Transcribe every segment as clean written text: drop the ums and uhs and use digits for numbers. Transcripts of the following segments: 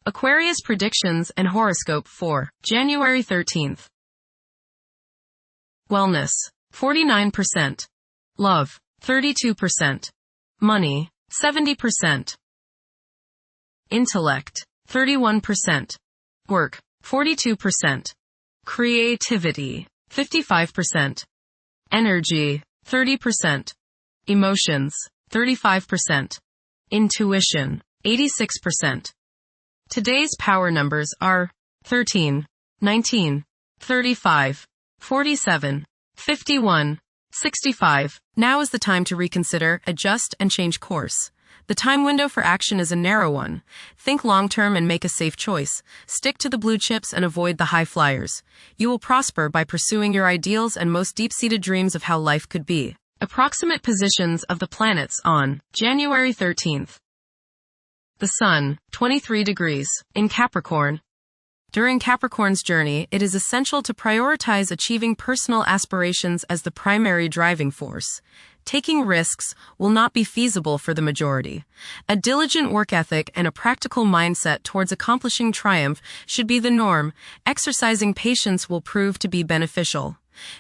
Aquarius predictions and horoscope for January 13th. Wellness, 49%. Love, 32%. Money, 70%. Intellect, 31%. Work, 42%. Creativity, 55%. Energy, 30%. Emotions, 35%. Intuition, 86%. Today's power numbers are 13, 19, 35, 47, 51, 65. Now is the time to reconsider, adjust, and change course. The time window for action is a narrow one. Think long-term and make a safe choice. Stick to the blue chips and avoid the high flyers. You will prosper by pursuing your ideals and most deep-seated dreams of how life could be. Approximate positions of the planets on January 13th. The Sun, 23 degrees, in Capricorn. During Capricorn's journey, it is essential to prioritize achieving personal aspirations as the primary driving force. Taking risks will not be feasible for the majority. A diligent work ethic and a practical mindset towards accomplishing triumph should be the norm. Exercising patience will prove to be beneficial.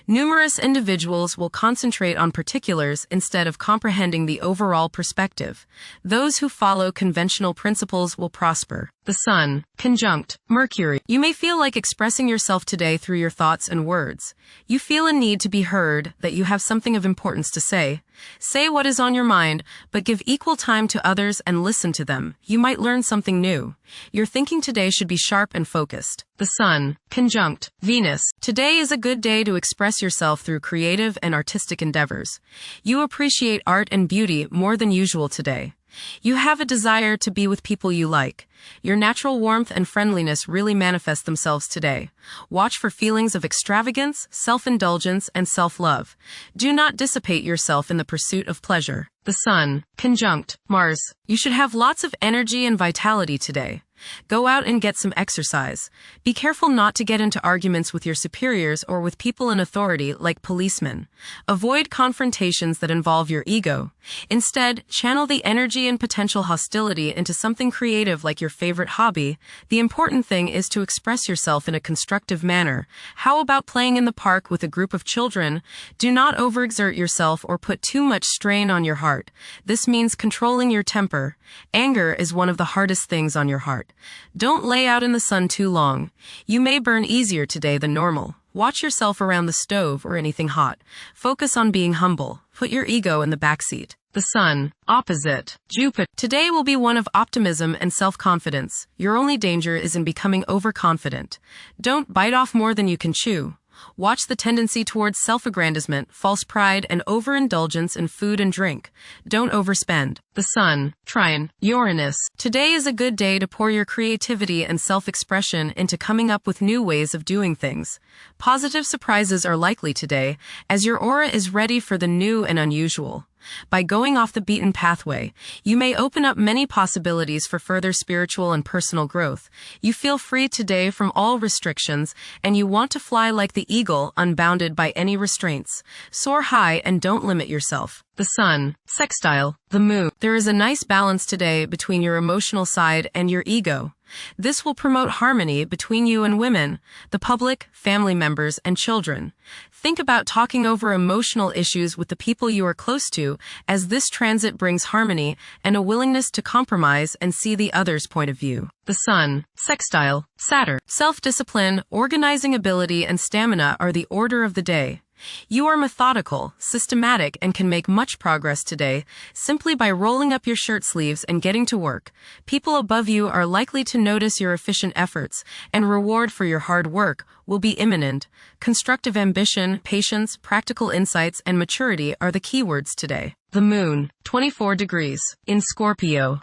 Numerous individuals will concentrate on particulars instead of comprehending the overall perspective. Those who follow conventional principles will prosper. The Sun, conjunct Mercury. You may feel like expressing yourself today through your thoughts and words. You feel a need to be heard, that you have something of importance to say. Say what is on your mind, but give equal time to others and listen to them. You might learn something new. Your thinking today should be sharp and focused. The Sun, conjunct Venus. Today is a good day to express yourself through creative and artistic endeavors. You appreciate art and beauty more than usual today. You have a desire to be with people you like. Your natural warmth and friendliness really manifest themselves today. Watch for feelings of extravagance, self-indulgence, and self-love. Do not dissipate yourself in the pursuit of pleasure. The Sun, conjunct Mars. You should have lots of energy and vitality today. Go out and get some exercise. Be careful not to get into arguments with your superiors or with people in authority like policemen. Avoid confrontations that involve your ego. Instead, channel the energy and potential hostility into something creative like your favorite hobby. The important thing is to express yourself in a constructive manner. How about playing in the park with a group of children? Do not overexert yourself or put too much strain on your heart. This means controlling your temper. Anger is one of the hardest things on your heart. Don't lay out in the sun too long. You may burn easier today than normal. Watch yourself around the stove or anything hot. Focus on being humble. Put your ego in the backseat. The Sun, opposite Jupiter. Today will be one of optimism and self-confidence. Your only danger is in becoming overconfident. Don't bite off more than you can chew. Watch the tendency towards self-aggrandizement, false pride, and overindulgence in food and drink. Don't overspend. The Sun, trine Uranus. Today is a good day to pour your creativity and self-expression into coming up with new ways of doing things. Positive surprises are likely today, as your aura is ready for the new and unusual. By going off the beaten pathway, you may open up many possibilities for further spiritual and personal growth. You feel free today from all restrictions, and you want to fly like the eagle, unbounded by any restraints. Soar high and don't limit yourself. The Sun, sextile the Moon. There is a nice balance today between your emotional side and your ego. This will promote harmony between you and women, the public, family members, and children. Think about talking over emotional issues with the people you are close to, as this transit brings harmony and a willingness to compromise and see the other's point of view. The Sun, sextile Saturn. Self-discipline, organizing ability, and stamina are the order of the day. You are methodical, systematic, and can make much progress today simply by rolling up your shirt sleeves and getting to work. People above you are likely to notice your efficient efforts, and reward for your hard work will be imminent. Constructive ambition, patience, practical insights, and maturity are the keywords today. The Moon, 24 degrees, in Scorpio.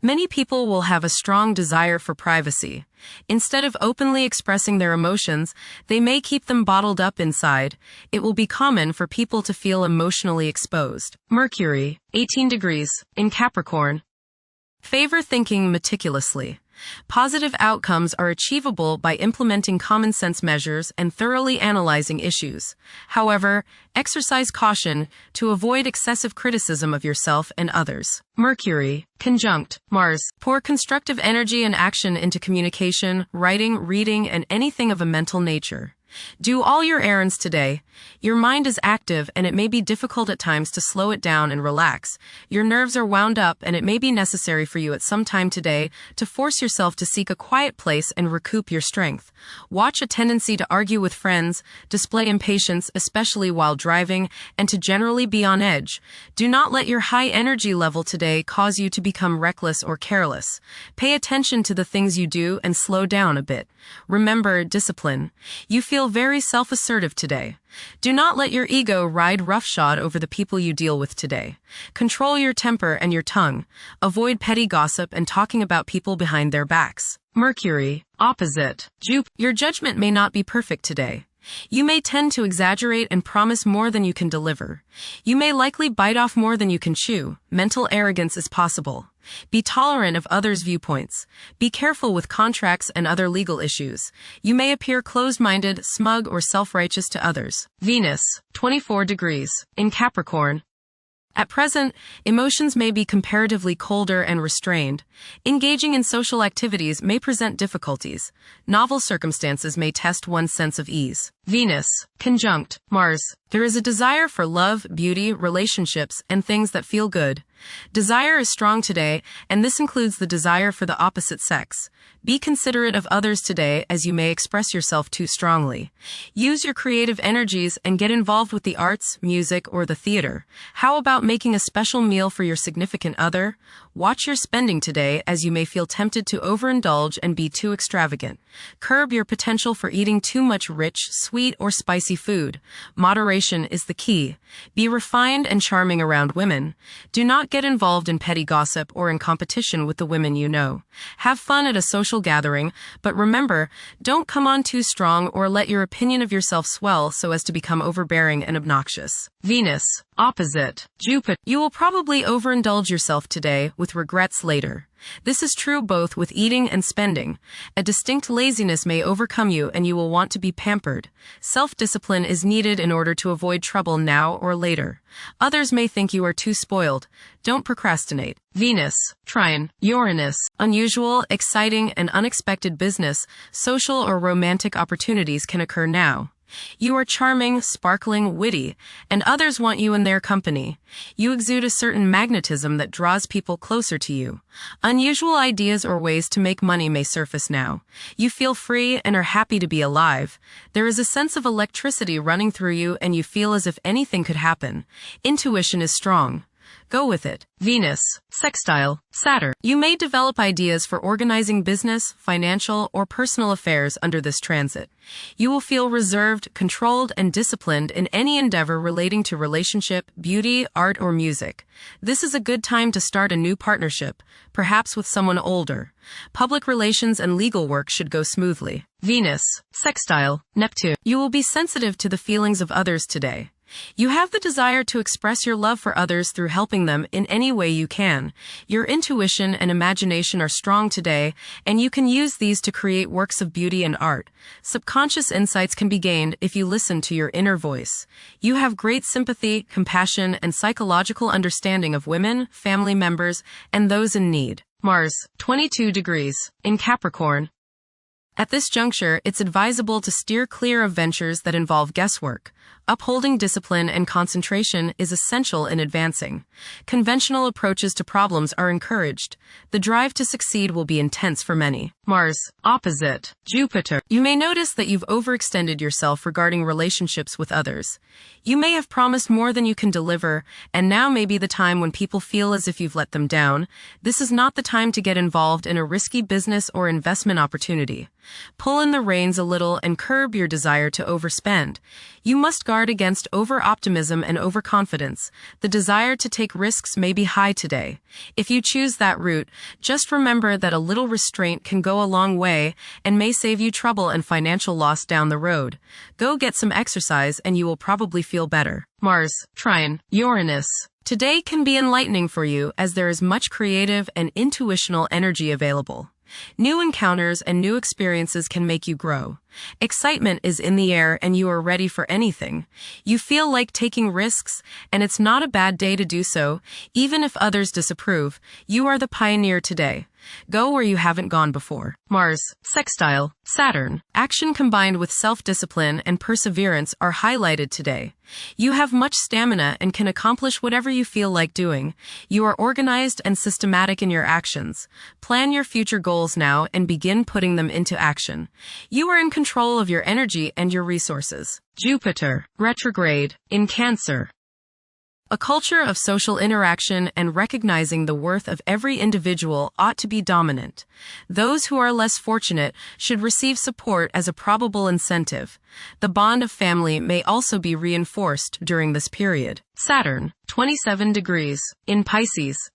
Many people will have a strong desire for privacy. Instead of openly expressing their emotions, they may keep them bottled up inside. It will be common for people to feel emotionally exposed. Mercury, 18 degrees, in Capricorn. Favor thinking meticulously. Positive outcomes are achievable by implementing common sense measures and thoroughly analyzing issues. However, exercise caution to avoid excessive criticism of yourself and others. Mercury, conjunct Mars. Pour constructive energy and action into communication, writing, reading, and anything of a mental nature. Do all your errands today. Your mind is active and it may be difficult at times to slow it down and relax. Your nerves are wound up and it may be necessary for you at some time today to force yourself to seek a quiet place and recoup your strength. Watch a tendency to argue with friends, display impatience, especially while driving, and to generally be on edge. Do not let your high energy level today cause you to become reckless or careless. Pay attention to the things you do and slow down a bit. Remember discipline. You feel very self-assertive today. Do not let your ego ride roughshod over the people you deal with today. Control your temper and your tongue. Avoid petty gossip and talking about people behind their backs. Mercury, opposite Jupiter. Your judgment may not be perfect today. You may tend to exaggerate and promise more than you can deliver. You may likely bite off more than you can chew. Mental arrogance is possible. Be tolerant of others' viewpoints. Be careful with contracts and other legal issues. You may appear closed-minded, smug, or self-righteous to others. Venus, 24 degrees, in Capricorn. At present, emotions may be comparatively colder and restrained. Engaging in social activities may present difficulties. Novel circumstances may test one's sense of ease. Venus, conjunct Mars. There is a desire for love, beauty, relationships, and things that feel good. Desire is strong today, and this includes the desire for the opposite sex. Be considerate of others today as you may express yourself too strongly. Use your creative energies and get involved with the arts, music, or the theater. How about making a special meal for your significant other? Watch your spending today as you may feel tempted to overindulge and be too extravagant. Curb your potential for eating too much rich, sweet, or spicy food. Moderation is the key. Be refined and charming around women. Do not get involved in petty gossip or in competition with the women you know. Have fun at a social gathering, but remember, don't come on too strong or let your opinion of yourself swell so as to become overbearing and obnoxious. Venus, opposite Jupiter. You will probably overindulge yourself today with regrets later. This is true both with eating and spending. A distinct laziness may overcome you and you will want to be pampered. Self-discipline is needed in order to avoid trouble now or later. Others may think you are too spoiled. Don't procrastinate. Venus, trine Uranus. Unusual, exciting, and unexpected business, social or romantic opportunities can occur now. You are charming, sparkling, witty, and others want you in their company. You exude a certain magnetism that draws people closer to you. Unusual ideas or ways to make money may surface now. You feel free and are happy to be alive. There is a sense of electricity running through you and you feel as if anything could happen. Intuition is strong. Go with it. Venus, sextile Saturn. You may develop ideas for organizing business, financial, or personal affairs under this transit. You will feel reserved, controlled, and disciplined in any endeavor relating to relationship, beauty, art, or music. This is a good time to start a new partnership, perhaps with someone older. Public relations and legal work should go smoothly. Venus, sextile Neptune. You will be sensitive to the feelings of others today. You have the desire to express your love for others through helping them in any way you can. Your intuition and imagination are strong today, and you can use these to create works of beauty and art. Subconscious insights can be gained if you listen to your inner voice. You have great sympathy, compassion, and psychological understanding of women, family members, and those in need. Mars, 22 degrees, in Capricorn. At this juncture, it's advisable to steer clear of ventures that involve guesswork. Upholding discipline and concentration is essential in advancing. Conventional approaches to problems are encouraged. The drive to succeed will be intense for many. Mars, opposite Jupiter. You may notice that you've overextended yourself regarding relationships with others. You may have promised more than you can deliver, and now may be the time when people feel as if you've let them down. This is not the time to get involved in a risky business or investment opportunity. Pull in the reins a little and curb your desire to overspend. You must guard against over-optimism and overconfidence. The desire to take risks may be high today. If you choose that route, just remember that a little restraint can go a long way and may save you trouble and financial loss down the road. Go get some exercise and you will probably feel better. Mars, trine Uranus. Today can be enlightening for you as there is much creative and intuitional energy available. New encounters and new experiences can make you grow. Excitement is in the air and you are ready for anything. You feel like taking risks, and it's not a bad day to do so, even if others disapprove. You are the pioneer today. Go where you haven't gone before. Mars, sextile, Saturn. Action combined with self-discipline and perseverance are highlighted today. You have much stamina and can accomplish whatever you feel like doing. You are organized and systematic in your actions. Plan your future goals now and begin putting them into action. You are in control of your energy and your resources. Jupiter, retrograde, in Cancer. A culture of social interaction and recognizing the worth of every individual ought to be dominant. Those who are less fortunate should receive support as a probable incentive. The bond of family may also be reinforced during this period. Saturn, 27 degrees, in Pisces.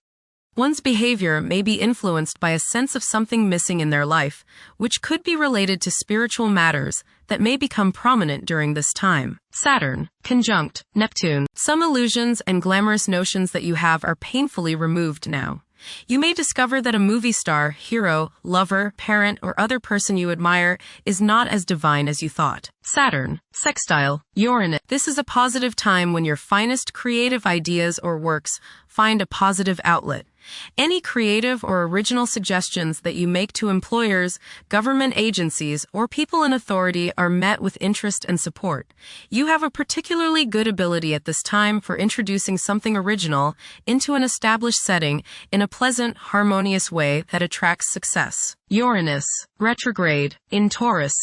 One's behavior may be influenced by a sense of something missing in their life, which could be related to spiritual matters that may become prominent during this time. Saturn, conjunct Neptune. Some illusions and glamorous notions that you have are painfully removed now. You may discover that a movie star, hero, lover, parent, or other person you admire is not as divine as you thought. Saturn, sextile, Uranus. This is a positive time when your finest creative ideas or works find a positive outlet. Any creative or original suggestions that you make to employers, government agencies, or people in authority are met with interest and support. You have a particularly good ability at this time for introducing something original into an established setting in a pleasant, harmonious way that attracts success. Uranus, retrograde, in Taurus.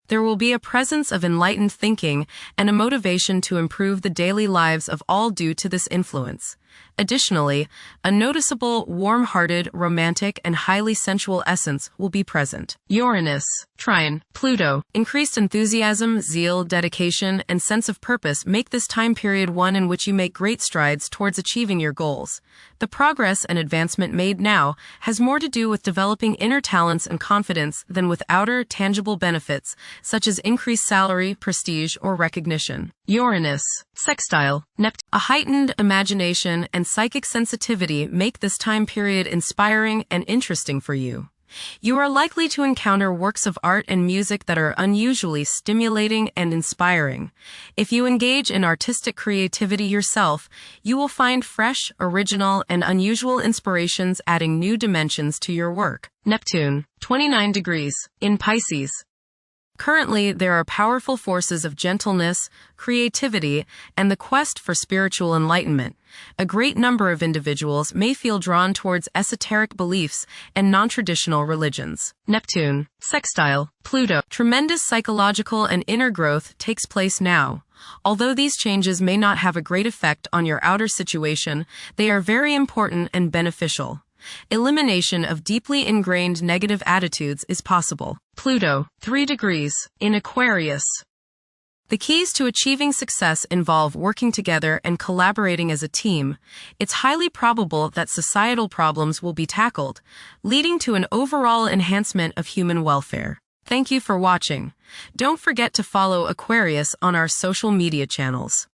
There will be a presence of enlightened thinking and a motivation to improve the daily lives of all due to this influence. Additionally, a noticeable, warm-hearted, romantic, and highly sensual essence will be present. Uranus, trine, Pluto. Increased enthusiasm, zeal, dedication, and sense of purpose make this time period one in which you make great strides towards achieving your goals. The progress and advancement made now has more to do with developing inner talents and confidence than with outer, tangible benefits, such as increased salary, prestige, or recognition. Uranus, sextile, Neptune. A heightened imagination and psychic sensitivity make this time period inspiring and interesting for you. You are likely to encounter works of art and music that are unusually stimulating and inspiring. If you engage in artistic creativity yourself, you will find fresh, original, and unusual inspirations adding new dimensions to your work. Neptune, 29 degrees, in Pisces. Currently, there are powerful forces of gentleness, creativity, and the quest for spiritual enlightenment. A great number of individuals may feel drawn towards esoteric beliefs and non-traditional religions. Neptune, sextile, Pluto. Tremendous psychological and inner growth takes place now. Although these changes may not have a great effect on your outer situation, they are very important and beneficial. Elimination of deeply ingrained negative attitudes is possible. Pluto, 3 degrees, in Aquarius. The keys to achieving success involve working together and collaborating as a team. It's highly probable that societal problems will be tackled, leading to an overall enhancement of human welfare. Thank you for watching. Don't forget to follow Aquarius on our social media channels.